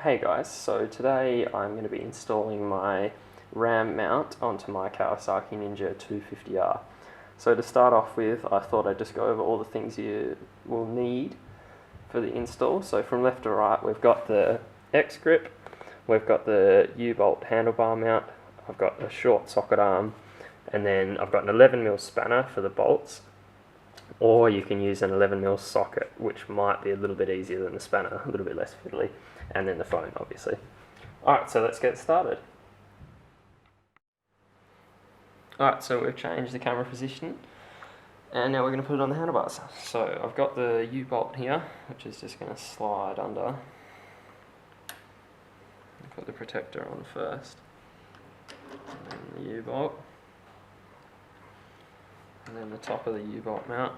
Hey guys, so today I'm going to be installing my RAM mount onto my Kawasaki Ninja 250R. So to start off with, I thought I'd just go over all the things you will need for the install. So from left to right, we've got the X grip, we've got the U-bolt handlebar mount, I've got a short socket arm, and then I've got an 11mm spanner for the bolts, or you can use an 11mm socket, which might be a little bit easier than the spanner, a little bit less fiddly, and then the phone obviously. Alright, so let's get started. Alright, so we've changed the camera position, and now we're going to put it on the handlebars. So I've got the U-bolt here, which is just going to slide under. Put the protector on first, and then the U-bolt, and then the top of the U-bolt mount.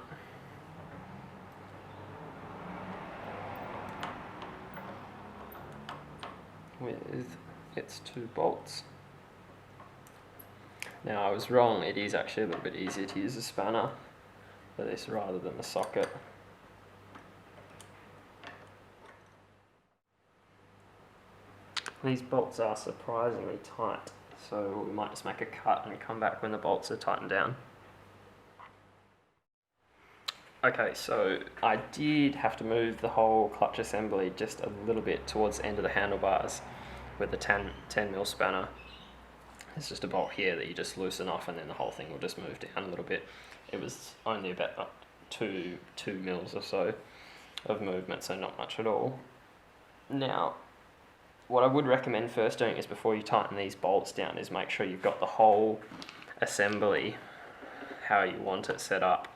With its two bolts. Now I was wrong, it is actually a little bit easier to use a spanner for this rather than the socket. These bolts are surprisingly tight, so we might just make a cut and come back when the bolts are tightened down. Okay, so I did have to move the whole clutch assembly just a little bit towards the end of the handlebars with the 10mm spanner. There's just a bolt here that you just loosen off and then the whole thing will just move down a little bit. It was only about 2 mils or so of movement, so not much at all. Now, what I would recommend first doing is before you tighten these bolts down is make sure you've got the whole assembly how you want it set up.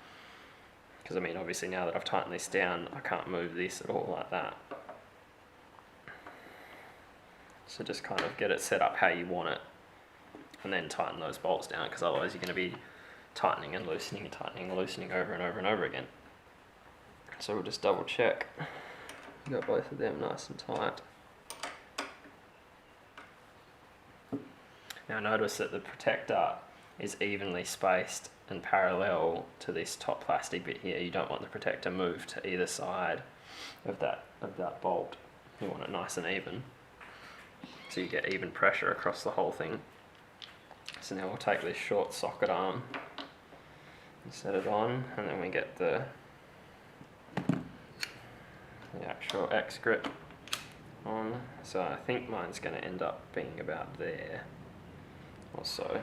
Because I mean, obviously now that I've tightened this down, I can't move this at all like that. So just kind of get it set up how you want it, and then tighten those bolts down, because otherwise you're going to be tightening and loosening and tightening and loosening over and over and over again. So we'll just double check. Got both of them nice and tight. Now notice that the protector is evenly spaced and parallel to this top plastic bit here. You don't want the protector moved to either side of that bolt. You want it nice and even, so you get even pressure across the whole thing. So now we'll take this short socket arm and set it on, and then we get the actual X grip on. So I think mine's going to end up being about there or so.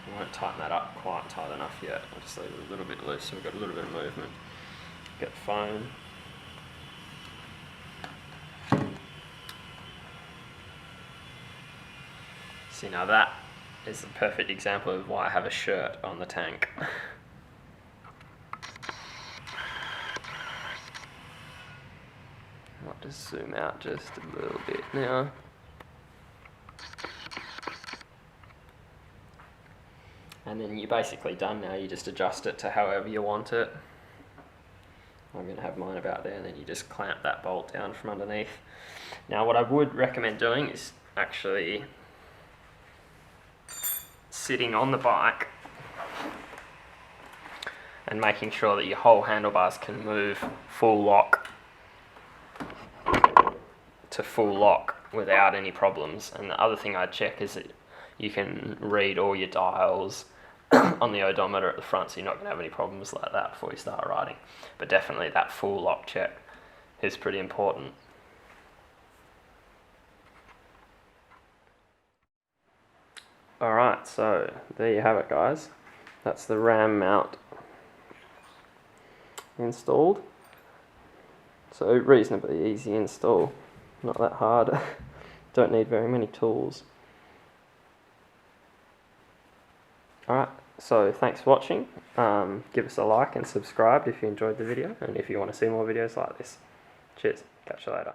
I won't tighten that up quite tight enough yet. I'll just leave it a little bit loose so we've got a little bit of movement. Get the phone. See, now that is the perfect example of why I have a shirt on the tank. I'll just zoom out just a little bit now. And then you're basically done now, you just adjust it to however you want it. I'm going to have mine about there, and then you just clamp that bolt down from underneath. Now what I would recommend doing is actually sitting on the bike and making sure that your whole handlebars can move full lock to full lock without any problems. And the other thing I'd check is that you can read all your dials on the odometer at the front, so you're not going to have any problems like that before you start riding. But definitely that full lock check is pretty important. Alright, so there you have it guys. That's the RAM mount installed. So reasonably easy install, not that hard. Don't need very many tools. Alright, so thanks for watching. Give us a like and subscribe if you enjoyed the video, and if you want to see more videos like this. Cheers, catch you later.